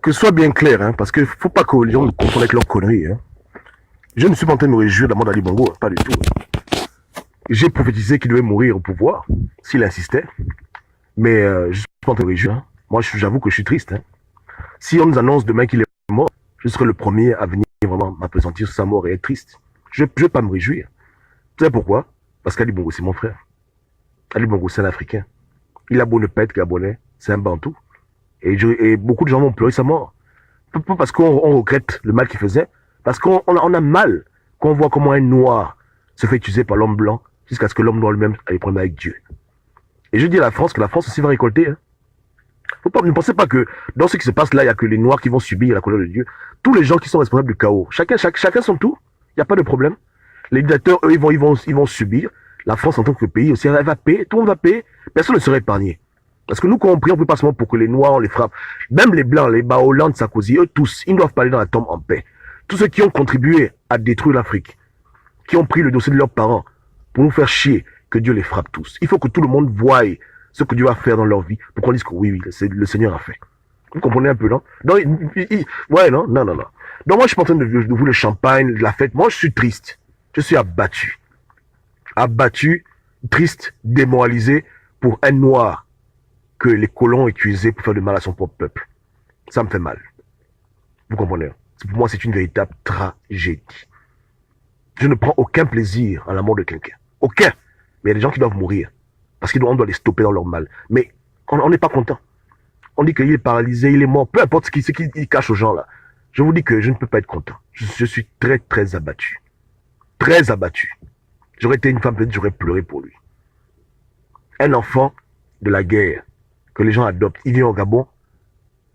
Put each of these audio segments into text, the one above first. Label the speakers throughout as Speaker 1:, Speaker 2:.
Speaker 1: Que ce soit bien clair, hein, parce qu'il ne faut pas que les gens me confondent avec leurs conneries. Hein. Je ne suis pas en train de me réjouir de la mort d'Ali Bongo, pas du tout. J'ai prophétisé qu'il devait mourir au pouvoir, s'il insistait. Mais je ne suis pas en train de me réjouir. Hein. Moi, j'avoue que je suis triste. Hein. Si on nous annonce demain qu'il est mort, je serai le premier à venir vraiment m'appesantir sur sa mort et être triste. Je ne vais pas me réjouir. Tu sais pourquoi? Parce qu'Ali Bongo, c'est mon frère. Ali Bongo, c'est un Africain. Il a beau ne pas être gabonais, c'est un bantou. Et beaucoup de gens vont pleurer sa mort. Pas parce qu'on regrette le mal qu'il faisait, parce qu'on a mal quand on voit comment un noir se fait utiliser par l'homme blanc jusqu'à ce que l'homme noir lui-même ait des problèmes avec Dieu. Et je dis à la France que la France aussi va récolter. Hein. Ne pensez pas que dans ce qui se passe là, il n'y a que les noirs qui vont subir la colère de Dieu. Tous les gens qui sont responsables du chaos, chacun son tour, il n'y a pas de problème. Les dictateurs, eux, ils vont subir. La France en tant que pays aussi, elle va payer, tout le monde va payer, personne ne sera épargné. Parce que nous, quand on prie, on ne peut pas seulement pour que les Noirs, on les frappe. Même les Blancs, les Hollande, Sarkozy, eux tous, ils ne doivent pas aller dans la tombe en paix. Tous ceux qui ont contribué à détruire l'Afrique, qui ont pris le dossier de leurs parents pour nous faire chier, que Dieu les frappe tous. Il faut que tout le monde voie ce que Dieu va faire dans leur vie pour qu'on dise que oui, le Seigneur a fait. Vous comprenez un peu, non? Donc, ouais, non. Donc moi, je suis pas en train de vous le champagne, de la fête. Moi, je suis triste. Je suis abattu. Abattu, triste, démoralisé pour un noir que les colons utilisaient pour faire du mal à son propre peuple. Ça me fait mal. Vous comprenez? Pour moi, c'est une véritable tragédie. Je ne prends aucun plaisir à la mort de quelqu'un. Aucun. Mais il y a des gens qui doivent mourir. Parce qu'on doit les stopper dans leur mal. Mais on n'est pas content. On dit qu'il est paralysé, il est mort. Peu importe ce qu'il cache aux gens là. Je vous dis que je ne peux pas être content. Je suis très, très abattu. Très abattu. J'aurais été une femme, peut-être j'aurais pleuré pour lui. Un enfant de la guerre que les gens adoptent, il vient au Gabon,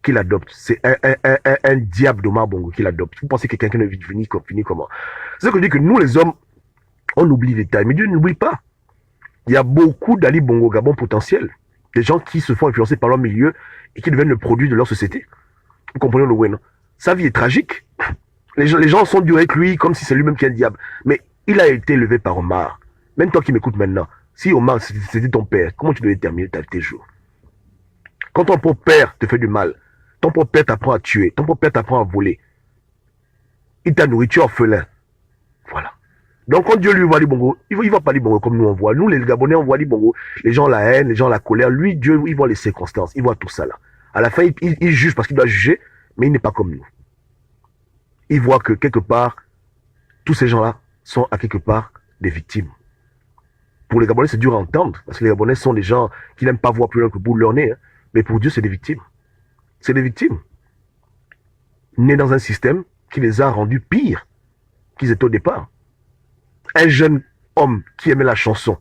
Speaker 1: qu'il adopte. C'est un diable d'Omar Bongo qu'il adopte. Vous pensez que quelqu'un qui ne finit comment? C'est ce que je dis que nous les hommes, on oublie les détails. Mais Dieu n'oublie pas. Il y a beaucoup d'Ali Bongo Gabon potentiels. Des gens qui se font influencer par leur milieu et qui deviennent le produit de leur société. Vous comprenez le way, non? Sa vie est tragique. Les gens sont durs avec lui comme si c'est lui-même qui est un diable. Mais il a été élevé par Omar. Même toi qui m'écoutes maintenant, si Omar c'était ton père, comment tu devais terminer tes jours? Quand ton propre père te fait du mal, ton propre père t'apprend à tuer, ton propre père t'apprend à voler, il t'a nourri, tu es orphelin. Voilà. Donc quand Dieu lui voit les bongos, il ne voit pas les bongos comme nous on voit. Nous les Gabonais on voit les bongos, les gens la haine, les gens la colère. Lui, Dieu, il voit les circonstances, il voit tout ça là. À la fin, il juge parce qu'il doit juger, mais il n'est pas comme nous. Il voit que quelque part, tous ces gens-là sont à quelque part des victimes. Pour les Gabonais, c'est dur à entendre, parce que les Gabonais sont des gens qui n'aiment pas voir plus loin que le bout de leur nez. Hein. Mais pour Dieu, c'est des victimes. C'est des victimes. Nés dans un système qui les a rendus pires qu'ils étaient au départ. Un jeune homme qui aimait la chanson,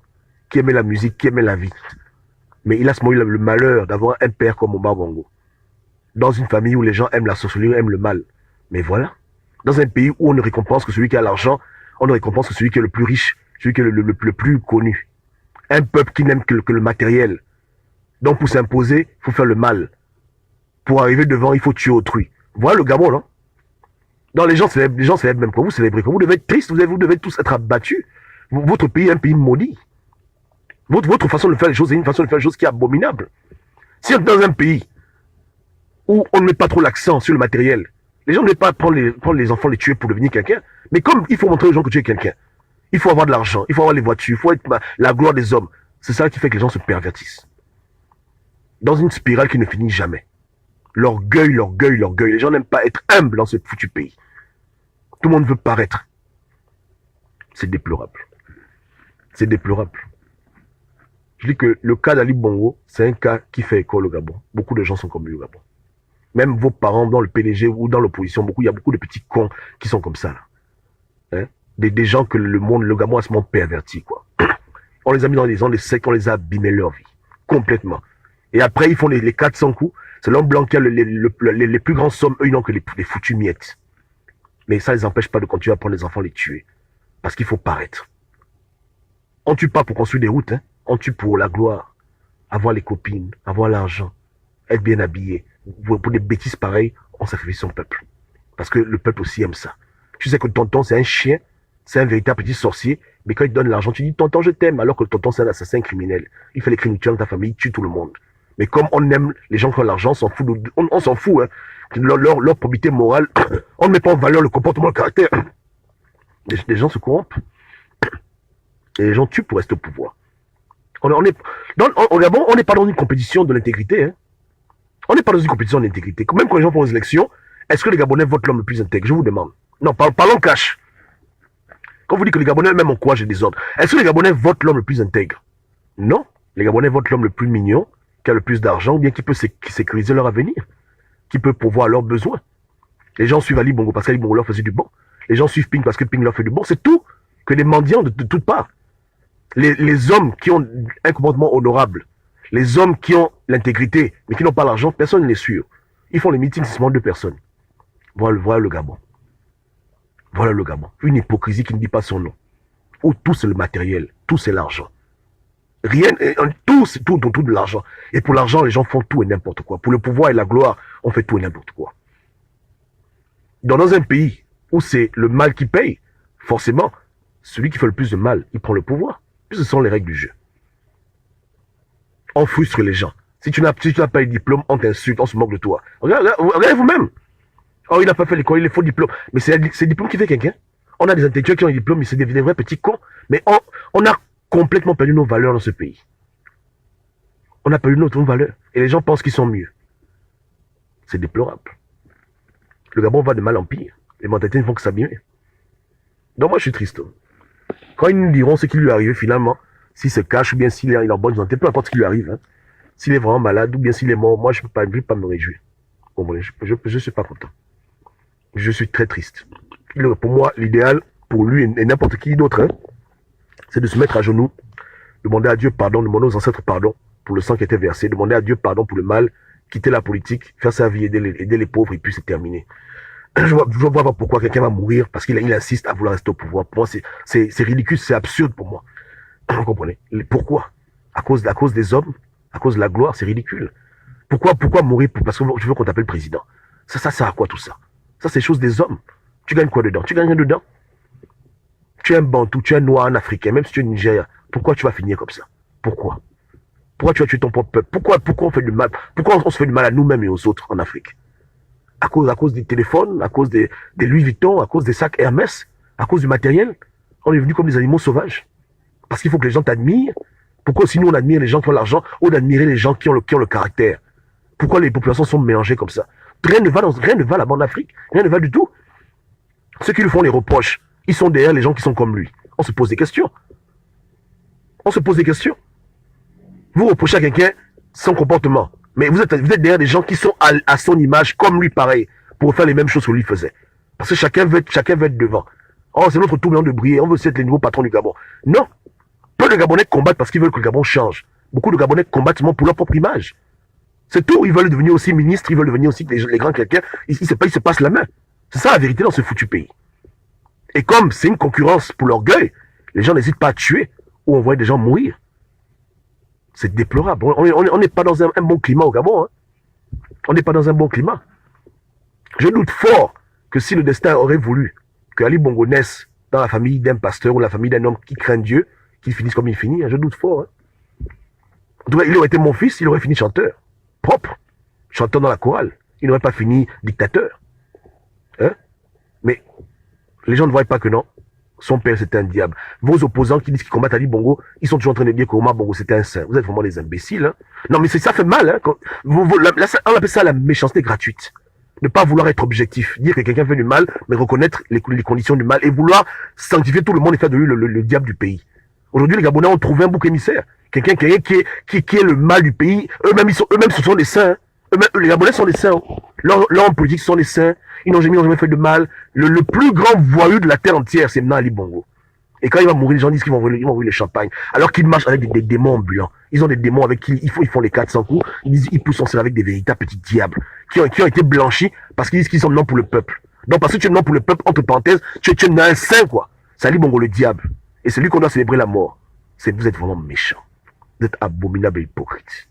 Speaker 1: qui aimait la musique, qui aimait la vie. Mais il a le malheur d'avoir un père comme Omar Bongo. Dans une famille où les gens aiment la sorcellerie, aiment le mal. Mais voilà. Dans un pays où on ne récompense que celui qui a l'argent, on ne récompense que celui qui est le plus riche, celui qui est le plus connu. Un peuple qui n'aime que le matériel. Donc pour s'imposer, il faut faire le mal. Pour arriver devant, il faut tuer autrui. Voilà le Gabon, non? Donc les gens célèbrent même quand vous célébrez. Vous devez être triste, vous devez tous être abattus. Votre pays est un pays maudit. Votre façon de faire les choses est une façon de faire les choses qui est abominable. Si on est dans un pays où on ne met pas trop l'accent sur le matériel, les gens ne veulent pas prendre les enfants, les tuer pour devenir quelqu'un. Mais comme il faut montrer aux gens que tu es quelqu'un, il faut avoir de l'argent, il faut avoir les voitures, il faut être la gloire des hommes. C'est ça qui fait que les gens se pervertissent. Dans une spirale qui ne finit jamais. L'orgueil, l'orgueil, l'orgueil. Les gens n'aiment pas être humbles dans ce foutu pays. Tout le monde veut paraître. C'est déplorable. C'est déplorable. Je dis que le cas d'Ali Bongo, c'est un cas qui fait école au Gabon. Beaucoup de gens sont comme lui au Gabon. Même vos parents dans le PDG ou dans l'opposition, il y a beaucoup de petits cons qui sont comme ça. Là. Hein? Des gens que le Gabon a ce monde perverti, quoi. On les a mis dans les sectes, on les a abîmés leur vie. Complètement. Et après, ils font les 400 coups. C'est l'homme blanc qui a les plus grandes sommes. Eux, ils n'ont que les foutus miettes. Mais ça ne les empêche pas de continuer à prendre les enfants, les tuer. Parce qu'il faut paraître. On ne tue pas pour construire des routes. Hein. On tue pour la gloire. Avoir les copines, avoir l'argent, être bien habillé. Pour des bêtises pareilles, on sacrifie son peuple. Parce que le peuple aussi aime ça. Tu sais que tonton, c'est un chien. C'est un véritable petit sorcier. Mais quand il te donne l'argent, tu dis, tonton, je t'aime. Alors que tonton, c'est un assassin criminel. Il fait les crimes, tu dans ta famille, il tue tout le monde. Mais comme on aime les gens qui ont l'argent, on s'en fout. Hein. Leur probité morale, on ne met pas en valeur le comportement, le caractère. Les gens se corrompent. Et les gens tuent pour rester au pouvoir. Au Gabon, on n'est pas dans une compétition de l'intégrité. Hein. On n'est pas dans une compétition d'intégrité. Même quand les gens font les élections, est-ce que les Gabonais votent l'homme le plus intègre? Je vous demande. Non, parlons cash. Quand vous dites que les Gabonais même ont courage et désordre, est-ce que les Gabonais votent l'homme le plus intègre? Non. Les Gabonais votent l'homme le plus mignon, qui a le plus d'argent, ou bien qui peut sécuriser leur avenir, qui peut pourvoir à leurs besoins. Les gens suivent Ali Bongo parce qu'Ali Bongo leur faisait du bon. Les gens suivent Ping parce que Ping leur fait du bon. C'est tout. Que des mendiants de toutes parts. Les hommes qui ont un comportement honorable, les hommes qui ont l'intégrité, mais qui n'ont pas l'argent, personne ne les suit. Ils font les meetings seulement de personnes. Voilà le Gabon. Voilà le Gabon. Une hypocrisie qui ne dit pas son nom. Où tout c'est le matériel, tout c'est l'argent. Rien, tout c'est tout de l'argent. Et pour l'argent, les gens font tout et n'importe quoi. Pour le pouvoir et la gloire, on fait tout et n'importe quoi. Dans un pays où c'est le mal qui paye, forcément, celui qui fait le plus de mal, il prend le pouvoir. Ce sont les règles du jeu. On frustre les gens. Si tu n'as pas le diplôme, on t'insulte, on se moque de toi. Regardez vous-même. Oh, il n'a pas fait l'école, il est faux diplôme. Mais c'est le diplôme qui fait quelqu'un. On a des intellectuels qui ont des diplômes, mais c'est des vrais petits cons. Mais on a complètement perdu nos valeurs dans ce pays. On a perdu nos valeurs. Et les gens pensent qu'ils sont mieux. C'est déplorable. Le Gabon va de mal en pire. Les mentalités ne font que s'abîmer. Donc moi, je suis triste. Quand ils nous diront ce qui lui est arrivé finalement, s'il se cache ou bien s'il est en bonne santé, peu importe ce qui lui arrive, hein, s'il est vraiment malade ou bien s'il est mort, moi je ne peux pas me réjouir. Je suis pas content. Je suis très triste. Pour moi, l'idéal, pour lui et n'importe qui d'autre, hein, c'est de se mettre à genoux, demander à Dieu pardon, demander aux ancêtres pardon pour le sang qui était versé, demander à Dieu pardon pour le mal, quitter la politique, faire sa vie, aider les pauvres et puis c'est terminé. Je vois pas pourquoi quelqu'un va mourir parce qu'il insiste à vouloir rester au pouvoir. Pour moi, c'est ridicule, c'est absurde pour moi. Vous comprenez? Pourquoi? À cause des hommes, à cause de la gloire, c'est ridicule. Pourquoi mourir parce que je veux qu'on t'appelle président? Ça sert à quoi tout ça? Ça, c'est chose des hommes. Tu gagnes quoi dedans? Tu gagnes rien dedans? Tu es un Bantou, tu es un Noir, un Africain, même si tu es Nigérien. Pourquoi tu vas finir comme ça? Pourquoi? Pourquoi tu vas tuer ton propre peuple? Pourquoi on fait du mal? Pourquoi on se fait du mal à nous-mêmes et aux autres en Afrique? À cause des téléphones, à cause des Louis Vuitton, à cause des sacs Hermès, à cause du matériel. On est venus comme des animaux sauvages. Parce qu'il faut que les gens t'admirent. Pourquoi si nous on admire les gens qui ont l'argent, ou d'admirer les gens qui ont le caractère? Pourquoi les populations sont mélangées comme ça? Rien ne va là-bas en Afrique. Rien ne va du tout. Ceux qui lui font les reproches, ils sont derrière les gens qui sont comme lui. On se pose des questions. On se pose des questions. Vous reprochez à quelqu'un son comportement. Mais vous êtes derrière des gens qui sont à son image, comme lui, pareil, pour faire les mêmes choses que lui faisait. Parce que chacun veut être devant. Oh, c'est notre tour de briller, on veut aussi être les nouveaux patrons du Gabon. Non. Peu de Gabonais combattent parce qu'ils veulent que le Gabon change. Beaucoup de Gabonais combattent seulement pour leur propre image. C'est tout. Ils veulent devenir aussi ministres, ils veulent devenir aussi les grands quelqu'un. Ils se passent la main. C'est ça la vérité dans ce foutu pays. Et comme c'est une concurrence pour l'orgueil, les gens n'hésitent pas à tuer ou on voit des gens mourir. C'est déplorable. On n'est pas dans un bon climat au Gabon. Hein. On n'est pas dans un bon climat. Je doute fort que si le destin aurait voulu que Ali Bongo naisse dans la famille d'un pasteur ou la famille d'un homme qui craint Dieu, qu'il finisse comme il finit, hein, je doute fort. Hein. Il aurait été mon fils, il aurait fini chanteur. Propre. Chanteur dans la chorale. Il n'aurait pas fini dictateur. Hein? Mais les gens ne voient pas que non. Son père, c'était un diable. Vos opposants qui disent qu'ils combattent Ali Bongo, ils sont toujours en train de dire que Omar Bongo, c'était un saint. Vous êtes vraiment des imbéciles. Hein? Non, mais ça fait mal. Hein, on appelle ça la méchanceté gratuite. Ne pas vouloir être objectif. Dire que quelqu'un fait du mal, mais reconnaître les conditions du mal et vouloir sanctifier tout le monde et faire de lui le diable du pays. Aujourd'hui, les Gabonais ont trouvé un bouc émissaire. Quelqu'un qui est le mal du pays. Eux-mêmes, ce sont des saints. Hein. Les Gabonais sont des saints. Leurs hommes politiques sont des saints. Ils n'ont jamais fait de mal. Le plus grand voyou de la terre entière, c'est maintenant Ali Bongo. Et quand il va mourir, les gens disent qu'ils vont ouvrir le champagne. Alors qu'ils marchent avec des démons ambulants. Ils ont des démons avec qui ils font les 400 coups. Ils poussent en scène avec des véritables petits diables. Qui ont été blanchis parce qu'ils disent qu'ils sont non pour le peuple. Donc parce que tu es non pour le peuple, entre parenthèses, tu es un saint, quoi. C'est Ali Bongo le diable. Et c'est lui qu'on doit célébrer la mort. Vous êtes vraiment méchants. Vous êtes abominable et hypocrite.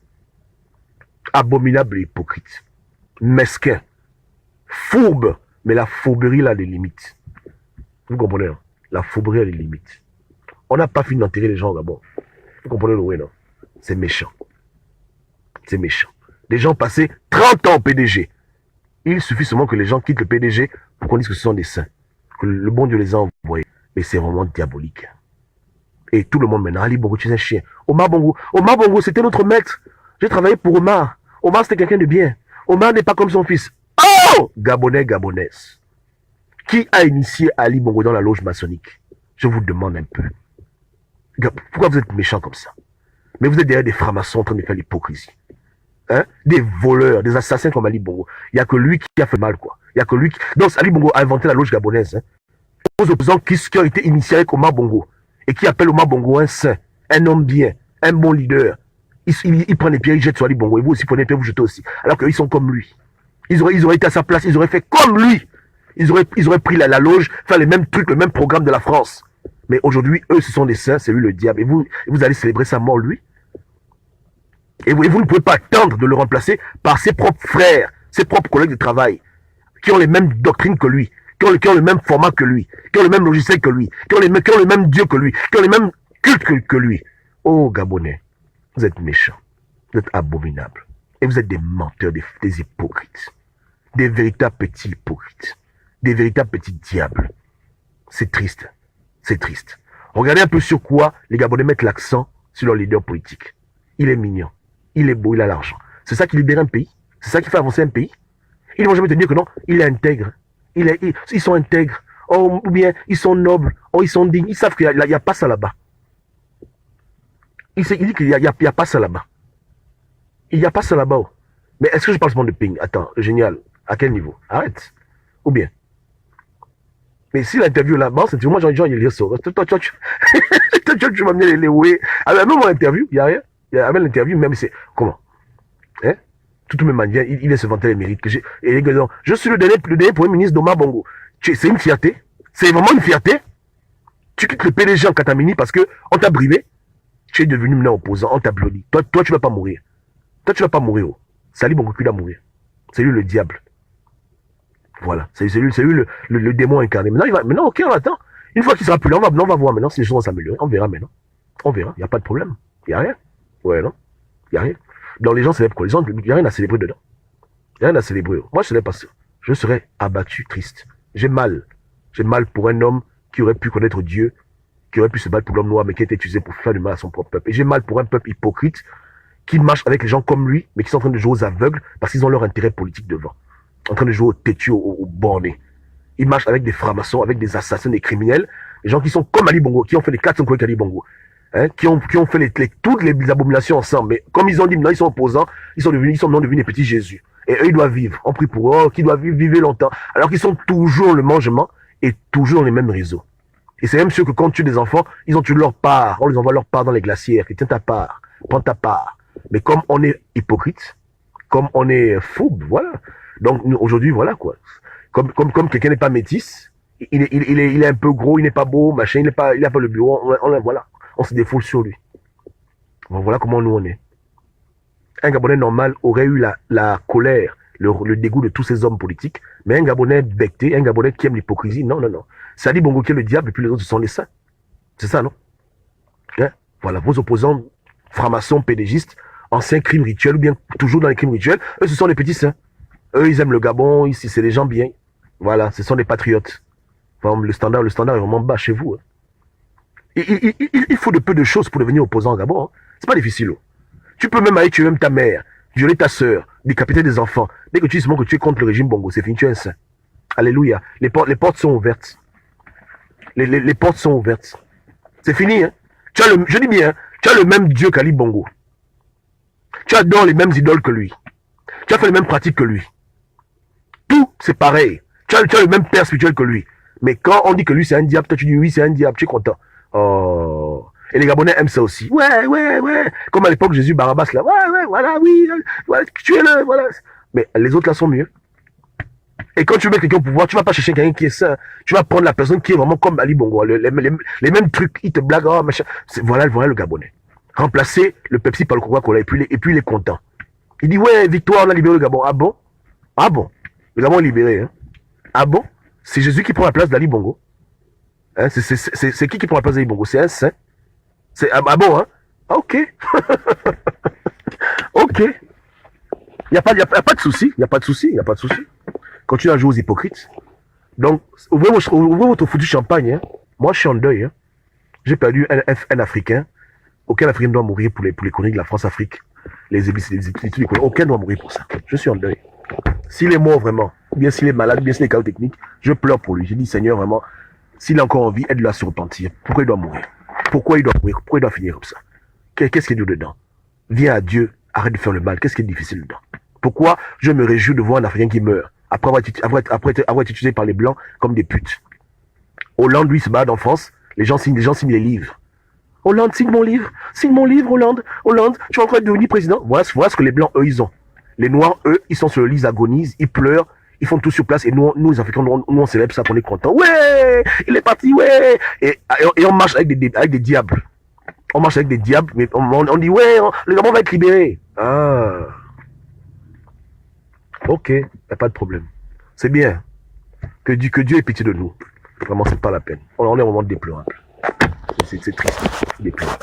Speaker 1: Abominable et hypocrite. Mesquin. Fourbe. Mais la fourberie, là, a des limites. Vous comprenez, non? La fourberie a des limites. On n'a pas fini d'enterrer les gens au Gabon. Vous comprenez le way, non? C'est méchant. C'est méchant. Des gens passés 30 ans au PDG. Il suffit seulement que les gens quittent le PDG pour qu'on dise que ce sont des saints. Que le bon Dieu les a envoyés. Mais c'est vraiment diabolique. Et tout le monde maintenant, Ali Bongo, tu es un chien. Omar Bongo, c'était notre maître. J'ai travaillé pour Omar. Omar, c'était quelqu'un de bien. Omar n'est pas comme son fils. Oh! Gabonais, Gabonaise. Qui a initié Ali Bongo dans la loge maçonnique? Je vous demande un peu. Pourquoi vous êtes méchants comme ça? Mais vous êtes derrière des francs-maçons en train de faire l'hypocrisie. Hein? Des voleurs, des assassins comme Ali Bongo. Il n'y a que lui qui a fait mal, quoi. Il n'y a que lui qui... Donc, Ali Bongo a inventé la loge gabonaise. Hein? Aux opposants qui ont été initiés avec Omar Bongo et qui appellent Omar Bongo un saint, un homme bien, un bon leader. Ils prennent les pierres, ils jettent sur Ali Bongo. Et vous aussi prenez les pierres, vous jetez aussi. Alors qu'ils sont comme lui. Ils auraient été à sa place, ils auraient fait comme lui. Ils auraient pris la loge, faire les mêmes trucs, le même programme de la France. Mais aujourd'hui, eux, ce sont des saints, c'est lui le diable. Et vous allez célébrer sa mort, lui. Et vous ne pouvez pas attendre de le remplacer par ses propres frères, ses propres collègues de travail, qui ont les mêmes doctrines que lui, qui ont le même format que lui, qui ont le même logiciel que lui, qui ont le même Dieu que lui, qui ont les mêmes cultes que lui. Oh, Gabonais, vous êtes méchants, vous êtes abominables. Et vous êtes des menteurs, des hypocrites. Des véritables petits hypocrites. Des véritables petits diables. C'est triste. C'est triste. Regardez un peu sur quoi les Gabonais mettent l'accent sur leur leader politique. Il est mignon. Il est beau, il a l'argent. C'est ça qui libère un pays. C'est ça qui fait avancer un pays. Ils ne vont jamais te dire que non, il est intègre. Ils sont intègres. Oh, ou bien, ils sont nobles. Oh, ils sont dignes. Ils savent qu'il n'y a pas ça là-bas. Il dit qu'il n'y a pas ça là-bas. Il n'y a pas ça là-bas. Oh. Mais est-ce que je parle seulement de ping? Attends, génial. À quel niveau? Arrête. Ou bien. Mais si l'interview là-bas, c'est moi, j'ai envie de lire ça. Toi, tu m'as mis les ouais. Alors, même mon interview, il n'y a rien. Il y a même l'interview, même c'est. Comment? Hein? Toute même manière, il vient se vanter les mérites que j'ai. Et les gars, je suis le dernier premier ministre d'Omar Bongo. C'est une fierté. C'est vraiment une fierté. Tu quittes le PDG en catamini parce qu'on t'a brivé. Tu es devenu maintenant opposant, on t'applaudit. Toi, tu ne vas pas mourir. Toi, tu ne vas pas mourir. Oh. C'est Ali Bongo qui va mourir. C'est lui le diable. Voilà. C'est lui le démon incarné. Maintenant, ok, on attend. Une fois qu'il sera plus là, on va voir maintenant si les choses vont s'améliorer. On verra maintenant. On verra. Il n'y a pas de problème. Il n'y a rien. Ouais, non? Il n'y a rien. Donc les gens célèbrent quoi? Les gens, il n'y a rien à célébrer dedans. Il n'y a rien à célébrer. Moi, je ne célèbre pas ça. Je serais abattu, triste. J'ai mal. J'ai mal pour un homme qui aurait pu connaître Dieu, qui aurait pu se battre pour l'homme noir, mais qui a été utilisé pour faire du mal à son propre peuple. Et j'ai mal pour un peuple hypocrite qui marche avec les gens comme lui, mais qui sont en train de jouer aux aveugles parce qu'ils ont leur intérêt politique devant. En train de jouer au têtu, au borné. Ils marchent avec des francs-maçons, avec des assassins, des criminels, des gens qui sont comme Ali Bongo, qui ont fait les 400 coups avec Ali Bongo. Hein, qui ont fait toutes les abominations ensemble. Mais comme ils ont dit, maintenant ils sont opposants, ils sont devenus des petits Jésus. Et eux, ils doivent vivre. On prie pour eux, qu'ils doivent vivre longtemps. Alors qu'ils sont toujours le mangement et toujours dans les mêmes réseaux. Et c'est même sûr que quand tu tues des enfants, ils ont tué leur part. On les envoie leur part dans les glacières. Tiens ta part. Prends ta part. Mais comme on est hypocrite, comme on est fou, voilà. Donc aujourd'hui, voilà quoi. Comme quelqu'un n'est pas métis, il est un peu gros, il n'est pas beau, machin, il n'a pas le bureau, voilà. On se défoule sur lui. Voilà comment nous on est. Un Gabonais normal aurait eu la colère, le dégoût de tous ces hommes politiques, mais un Gabonais becté, un Gabonais qui aime l'hypocrisie, non. C'est Ali Bongo qui est le diable et puis les autres sont les saints. C'est ça, non? Hein? Voilà, vos opposants, francs-maçons, pédégistes, anciens crimes rituels ou bien toujours dans les crimes rituels, eux ce sont les petits saints. Eux ils aiment le Gabon, ici c'est les gens bien. Voilà, ce sont des patriotes. Enfin, le standard est vraiment bas chez vous. Hein. Il faut de peu de choses pour devenir opposant au Gabon. Hein. C'est pas difficile. Oh. Tu peux même aller tuer même ta mère, violer ta soeur, décapiter des enfants. Dès que tu dis que tu es contre le régime Bongo, c'est fini, tu es un saint. Alléluia. Les portes sont ouvertes. Les portes sont ouvertes. C'est fini. Hein. Je dis bien, tu as le même Dieu qu'Ali Bongo. Tu adores les mêmes idoles que lui. Tu as fait les mêmes pratiques que lui. Tout, c'est pareil. Tu as le même père spirituel que lui. Mais quand on dit que lui c'est un diable, toi tu dis oui c'est un diable, tu es content. Oh. Et les Gabonais aiment ça aussi. Ouais. Comme à l'époque Jésus Barabbas là. Ouais, voilà, oui. Voilà, tuez-le, voilà. Mais les autres là sont mieux. Et quand tu mets quelqu'un au pouvoir, tu vas pas chercher quelqu'un qui est sain. Tu vas prendre la personne qui est vraiment comme Ali Bongo. Les mêmes trucs, il te blague, oh, machin. Voilà le Gabonais. Remplacer le Pepsi par le Coca-Cola et puis il est content. Il dit ouais, victoire, on a libéré le Gabon. Ah bon? Le Gabon est libéré. Hein? Ah bon? C'est Jésus qui prend la place d'Ali Bongo. Hein? C'est qui prend la place d'Ali Bongo? C'est un saint. Ah bon, hein? Ah, ok. Ok. Il n'y a, a pas de souci, il n'y a pas de souci, il n'y a pas de souci. Continuez à jouer aux hypocrites. Donc, ouvrez votre foutu champagne. Hein. Moi, je suis en deuil. Hein. J'ai perdu un Africain. Aucun Africain doit mourir pour les conneries de la France-Afrique. Les études, aucun doit mourir pour ça. Je suis en deuil. S'il est mort vraiment, ou bien s'il est malade, ou bien s'il est chaos technique, je pleure pour lui. Je dis, Seigneur, vraiment, s'il a encore envie, aide-le à se repentir. Pourquoi il doit mourir? Pourquoi il doit mourir? Pourquoi il doit finir comme ça? Qu'est-ce qu'il y a dedans? Viens à Dieu, arrête de faire le mal. Qu'est-ce qui est difficile dedans? Pourquoi je me réjouis de voir un Africain qui meurt après avoir été utilisé par les Blancs comme des putes? Hollande, lui, se bat en France. Les gens signent les livres. Hollande, signe mon livre, Hollande. Hollande, tu es en train de devenir président. Voilà ce que les Blancs, eux, ils ont. Les Noirs, eux, ils sont sur le lit, ils agonisent, ils pleurent, ils font tout sur place. Et nous les Africains, nous, on célèbre ça, qu'on est content. Ouais, il est parti, ouais. Et on marche avec des diables. On marche avec des diables, mais on dit, ouais, le Gabon va être libéré. Ah. Ok, il n'y a pas de problème. C'est bien. Que Dieu ait pitié de nous. Vraiment, c'est pas la peine. On est au moment déplorable. C'est triste, déplorable.